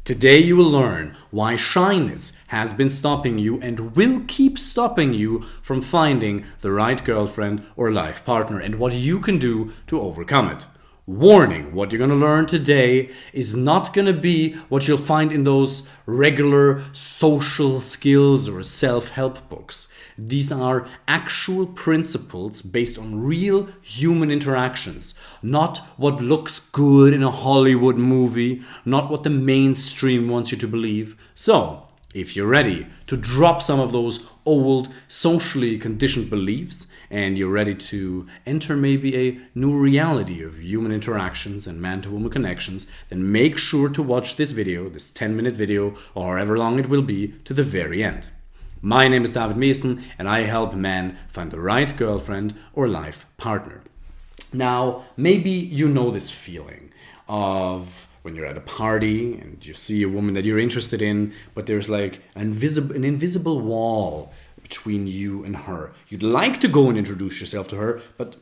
Today you will learn why shyness has been stopping you and will keep stopping you from finding the right girlfriend or life partner and what you can do to overcome it. Warning, what you're going to learn today is not going to be what you'll find in those regular social skills or self-help books. These are actual principles based on real human interactions, not what looks good in a Hollywood movie, not what the mainstream wants you to believe. So, if you're ready to drop some of those old socially conditioned beliefs and you're ready to enter maybe a new reality of human interactions and man-to-woman connections, then make sure to watch this video, this 10-minute video, or however long it will be, to the very end. My name is Meessen, and I help men find the right girlfriend or life partner. Now, maybe you know this feeling of when you're at a party and you see a woman that you're interested in, but there's like an invisible wall between you and her. You'd like to go and introduce yourself to her, but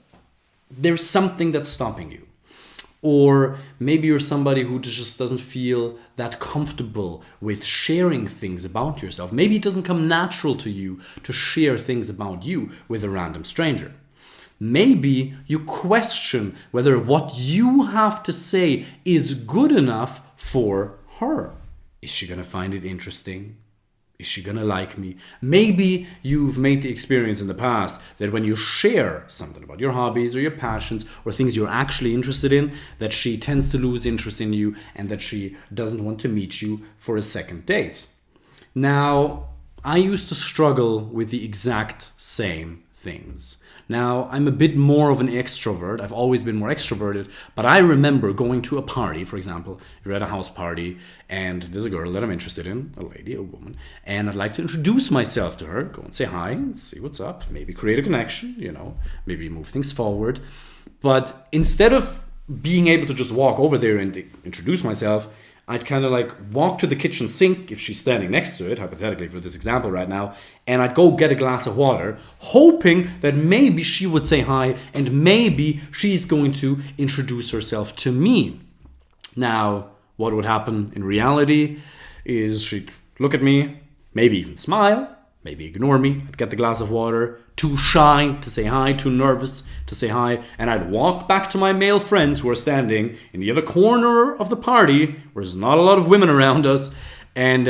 there's something that's stopping you. Or maybe you're somebody who just doesn't feel that comfortable with sharing things about yourself. Maybe it doesn't come natural to you to share things about you with a random stranger. Maybe you question whether what you have to say is good enough for her. Is she gonna find it interesting? Is she gonna like me? Maybe you've made the experience in the past that when you share something about your hobbies or your passions or things you're actually interested in, that she tends to lose interest in you and that she doesn't want to meet you for a second date. Now, I used to struggle with the exact same things. Now, I'm a bit more of an extrovert. I've always been more extroverted, but I remember going to a party, for example, you're at a house party, and there's a girl that I'm interested in, a lady, a woman, and I'd like to introduce myself to her, go and say hi and see what's up, maybe create a connection, maybe move things forward. But instead of being able to just walk over there and introduce myself, I'd kind of like walk to the kitchen sink if she's standing next to it, hypothetically for this example right now, and I'd go get a glass of water, hoping that maybe she would say hi and maybe she's going to introduce herself to me. Now, what would happen in reality is she'd look at me, maybe even smile, maybe ignore me. I'd get the glass of water, too shy to say hi, too nervous to say hi, and I'd walk back to my male friends who are standing in the other corner of the party, where there's not a lot of women around us, and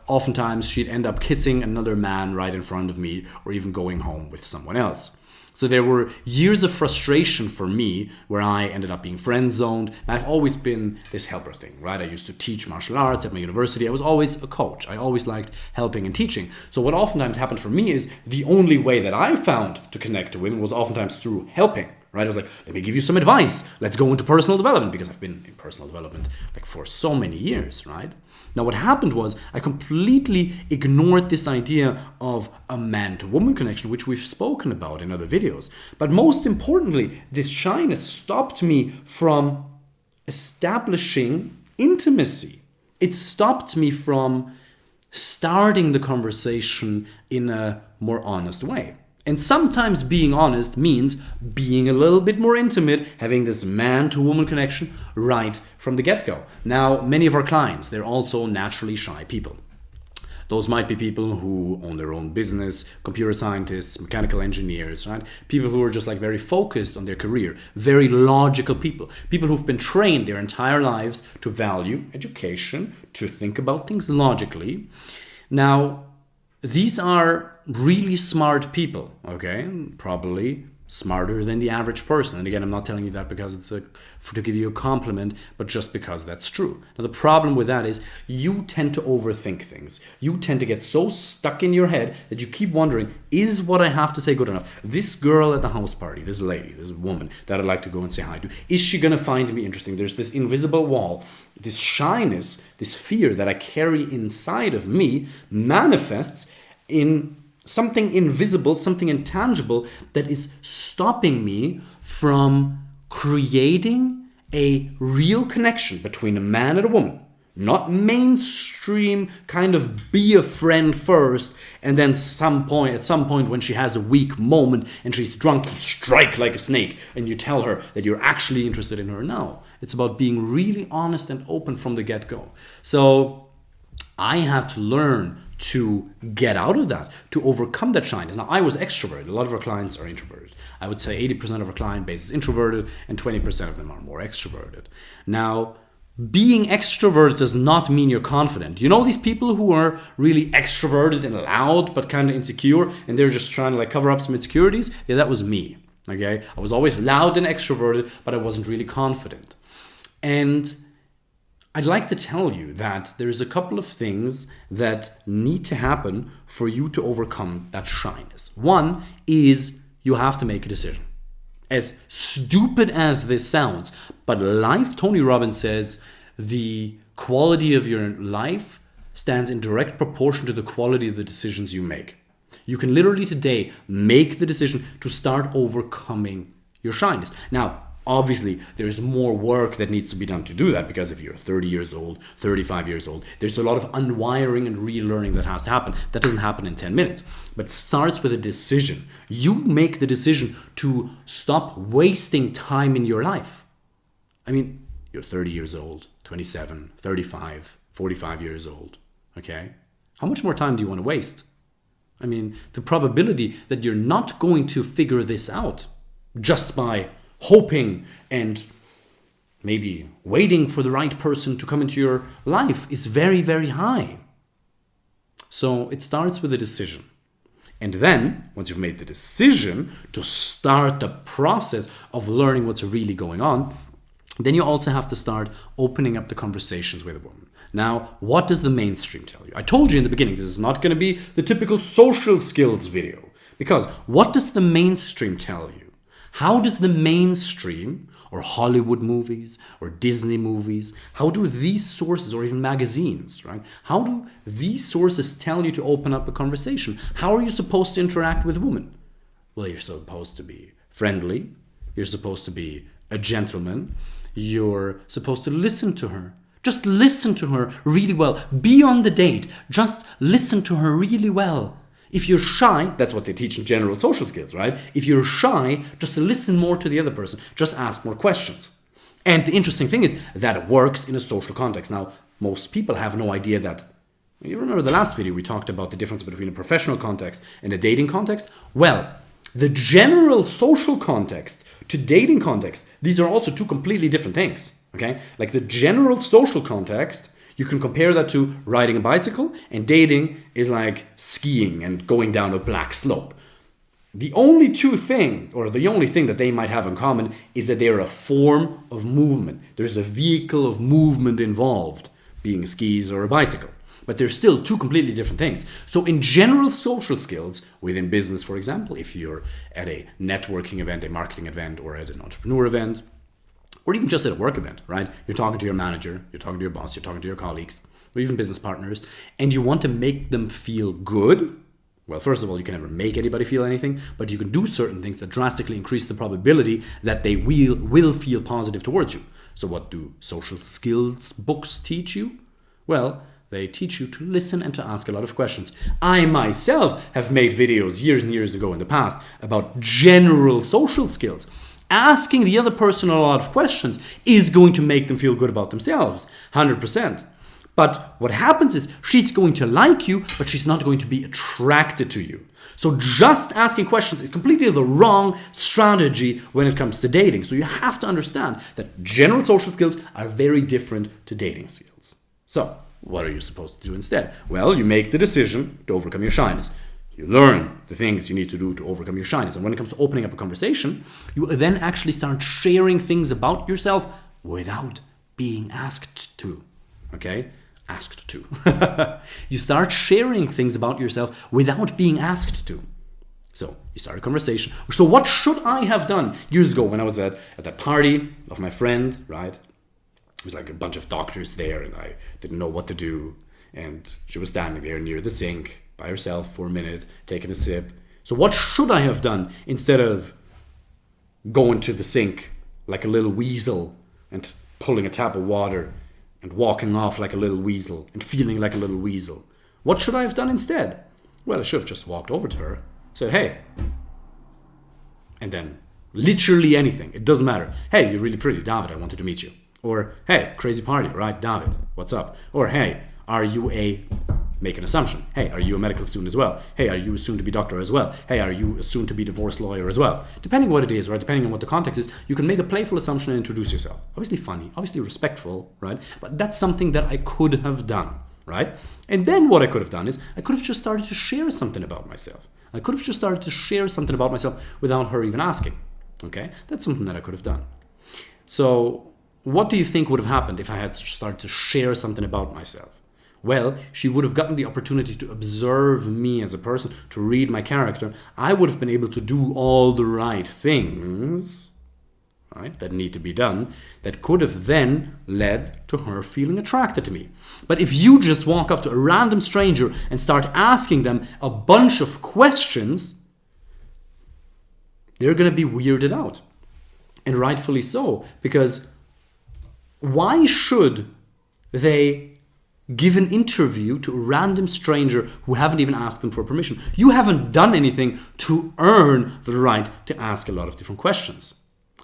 oftentimes she'd end up kissing another man right in front of me, or even going home with someone else. So there were years of frustration for me where I ended up being friend-zoned. And I've always been this helper thing, right? I used to teach martial arts at my university. I was always a coach. I always liked helping and teaching. So what oftentimes happened for me is the only way that I found to connect to women was oftentimes through helping, right? I was like, let me give you some advice. Let's go into personal development, because I've been in personal development like for so many years, right? Now, what happened was I completely ignored this idea of a man-to-woman connection, which we've spoken about in other videos. But most importantly, this shyness stopped me from establishing intimacy. It stopped me from starting the conversation in a more honest way. And sometimes being honest means being a little bit more intimate, having this man-to-woman connection right from the get-go. Now, many of our clients, they're also naturally shy people. Those might be people who own their own business, computer scientists, mechanical engineers, right? People who are just like very focused on their career, very logical people. People who've been trained their entire lives to value education, to think about things logically. Now, these are really smart people, okay? Probably smarter than the average person. And again, I'm not telling you that because it's to give you a compliment, but just because that's true. Now, the problem with that is you tend to overthink things. You tend to get so stuck in your head that you keep wondering, is what I have to say good enough? This girl at the house party, this lady, this woman that I'd like to go and say hi to, is she going to find me interesting? There's this invisible wall, this shyness, this fear that I carry inside of me manifests in something invisible, something intangible that is stopping me from creating a real connection between a man and a woman. Not mainstream kind of be a friend first and then at some point when she has a weak moment and she's drunk, you strike like a snake and you tell her that you're actually interested in her. No, It's about being really honest and open from the get-go. So I had to learn to get out of that, to overcome that shyness. Now, I was extroverted. A lot of our clients are introverted. I would say 80% of our client base is introverted and 20% of them are more extroverted. Now, being extroverted does not mean you're confident. You know these people who are really extroverted and loud but kind of insecure, and they're just trying to like cover up some insecurities? Yeah, that was me. Okay, I was always loud and extroverted, but I wasn't really confident. And I'd like to tell you that there's a couple of things that need to happen for you to overcome that shyness. One is you have to make a decision. As stupid as this sounds, but life, Tony Robbins says, the quality of your life stands in direct proportion to the quality of the decisions you make. You can literally today make the decision to start overcoming your shyness. Now, obviously, there's more work that needs to be done to do that, because if you're 30 years old, 35 years old, there's a lot of unwiring and relearning that has to happen. That doesn't happen in 10 minutes, but it starts with a decision. You make the decision to stop wasting time in your life. I mean, you're 30 years old, 27, 35, 45 years old, okay? How much more time do you want to waste? I mean, the probability that you're not going to figure this out just by hoping and maybe waiting for the right person to come into your life is very, very high. So it starts with a decision. And then, once you've made the decision to start the process of learning what's really going on, then you also have to start opening up the conversations with a woman. Now, what does the mainstream tell you? I told you in the beginning, this is not going to be the typical social skills video. Because what does the mainstream tell you? How does the mainstream, or Hollywood movies, or Disney movies, how do these sources, or even magazines, right? How do these sources tell you to open up a conversation? How are you supposed to interact with women? Well, you're supposed to be friendly. You're supposed to be a gentleman. You're supposed to listen to her. Just listen to her really well. Be on the date. Just listen to her really well. If you're shy, that's what they teach in general social skills, right? If you're shy, just listen more to the other person. Just ask more questions. And the interesting thing is that it works in a social context. Now, most people have no idea that. You remember the last video we talked about the difference between a professional context and a dating context? Well, the general social context to dating context, these are also two completely different things, okay? Like the general social context, you can compare that to riding a bicycle, and dating is like skiing and going down a black slope. The only thing that they might have in common is that they're a form of movement. There's a vehicle of movement involved, being skis or a bicycle. But they're still two completely different things. So in general social skills, within business, for example, if you're at a networking event, a marketing event, or at an entrepreneur event, or even just at a work event, right? You're talking to your manager, you're talking to your boss, you're talking to your colleagues, or even business partners, and you want to make them feel good. Well, first of all, you can never make anybody feel anything, but you can do certain things that drastically increase the probability that they will feel positive towards you. So what do social skills books teach you? Well, they teach you to listen and to ask a lot of questions. I myself have made videos years and years ago in the past about general social skills. Asking the other person a lot of questions is going to make them feel good about themselves, 100%. But what happens is she's going to like you, but she's not going to be attracted to you. So just asking questions is completely the wrong strategy when it comes to dating. So you have to understand that general social skills are very different to dating skills. So what are you supposed to do instead? Well, you make the decision to overcome your shyness. You learn the things you need to do to overcome your shyness. And when it comes to opening up a conversation, you then actually start sharing things about yourself without being asked to. Okay? Asked to. You start sharing things about yourself without being asked to. So you start a conversation. So what should I have done years ago when I was at that party of my friend, right? It was like a bunch of doctors there and I didn't know what to do. And she was standing there near the sink by herself for a minute, taking a sip. So what should I have done instead of going to the sink like a little weasel and pulling a tap of water and walking off like a little weasel and feeling like a little weasel? What should I have done instead? Well, I should have just walked over to her, said, hey. And then literally anything. It doesn't matter. Hey, you're really pretty, David, I wanted to meet you. Or, hey, crazy party, right, David? What's up? Or, hey, are you make an assumption. Hey, are you a medical student as well? Hey, are you a soon-to-be doctor as well? Hey, are you a soon-to-be divorce lawyer as well? Depending what it is, right? Depending on what the context is, you can make a playful assumption and introduce yourself. Obviously funny, obviously respectful, right? But that's something that I could have done, right? And then what I could have done is I could have just started to share something about myself. I could have just started to share something about myself without her even asking, okay? That's something that I could have done. So what do you think would have happened if I had started to share something about myself? Well, she would have gotten the opportunity to observe me as a person, to read my character. I would have been able to do all the right things, right, that need to be done, that could have then led to her feeling attracted to me. But if you just walk up to a random stranger and start asking them a bunch of questions, they're going to be weirded out. And rightfully so, because why should they give an interview to a random stranger who haven't even asked them for permission? You haven't done anything to earn the right to ask a lot of different questions.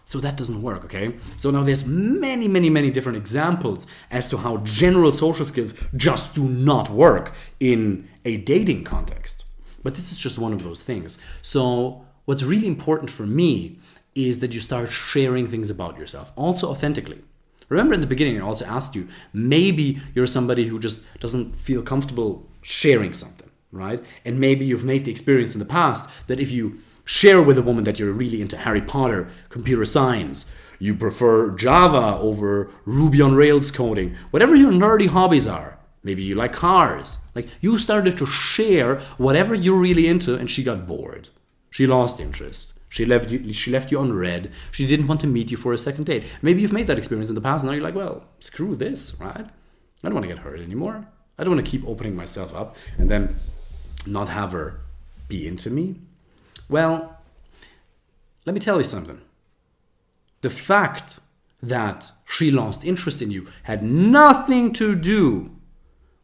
So that doesn't work, okay? So now there's many different examples as to how general social skills just do not work in a dating context. But this is just one of those things. So what's really important for me is that you start sharing things about yourself, also authentically. Remember in the beginning, I also asked you, maybe you're somebody who just doesn't feel comfortable sharing something, right? And maybe you've made the experience in the past that if you share with a woman that you're really into Harry Potter, computer science, you prefer Java over Ruby on Rails coding, whatever your nerdy hobbies are, maybe you like cars, like you started to share whatever you're really into and she got bored. She lost interest. She left you unread. She didn't want to meet you for a second date. Maybe you've made that experience in the past and now you're like, well, screw this, right? I don't want to get hurt anymore. I don't want to keep opening myself up and then not have her be into me. Well, let me tell you something. The fact that she lost interest in you had nothing to do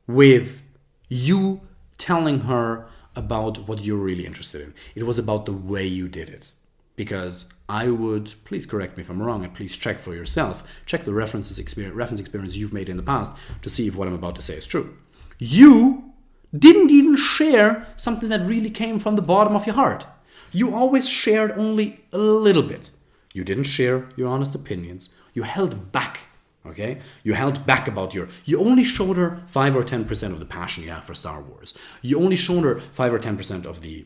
with you telling her about what you're really interested in. It was about the way you did it. Because I would, please correct me if I'm wrong, and please check for yourself. Check the reference experience you've made in the past to see if what I'm about to say is true. You didn't even share something that really came from the bottom of your heart. You always shared only a little bit. You didn't share your honest opinions. You held back, okay? You held back about you only showed her 5 or 10% of the passion you have for Star Wars. You only showed her 5 or 10% of the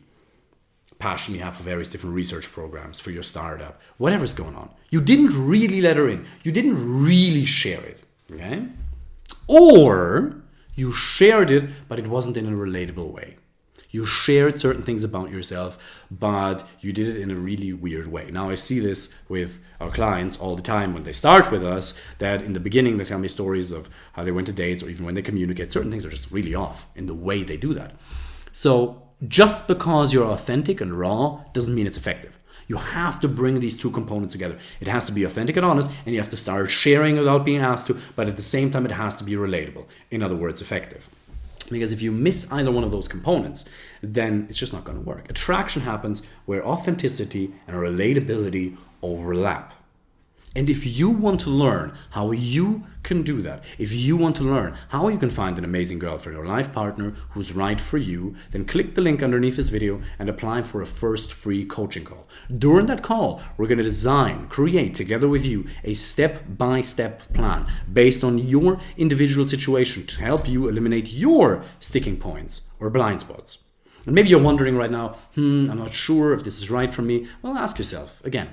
passion you have for various different research programs for your startup, whatever's going on. You didn't really let her in. You didn't really share it, okay? Or you shared it, but it wasn't in a relatable way. You shared certain things about yourself, but you did it in a really weird way. Now, I see this with our clients all the time when they start with us, that in the beginning they tell me stories of how they went to dates or even when they communicate. Certain things are just really off in the way they do that. So just because you're authentic and raw doesn't mean it's effective. You have to bring these two components together. It has to be authentic and honest, and you have to start sharing without being asked to, but at the same time it has to be relatable. In other words, effective. Because if you miss either one of those components, then it's just not going to work. Attraction happens where authenticity and relatability overlap. And if you want to learn how you can do that, if you want to learn how you can find an amazing girlfriend or life partner who's right for you, then click the link underneath this video and apply for a first free coaching call. During that call, we're going to create together with you a step-by-step plan based on your individual situation to help you eliminate your sticking points or blind spots. And maybe you're wondering right now, I'm not sure if this is right for me. Well, ask yourself, again,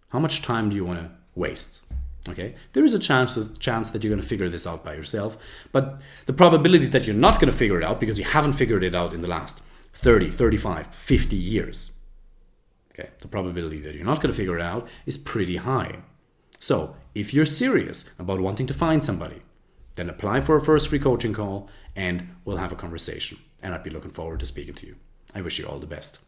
how much time do you want to waste? Okay, there is a chance that you're going to figure this out by yourself, but the probability that you're not going to figure it out because you haven't figured it out in the last 30, 35, 50 years, okay, the probability that you're not going to figure it out is pretty high. So if you're serious about wanting to find somebody, then apply for a first free coaching call and we'll have a conversation, and I'd be looking forward to speaking to you. I wish you all the best.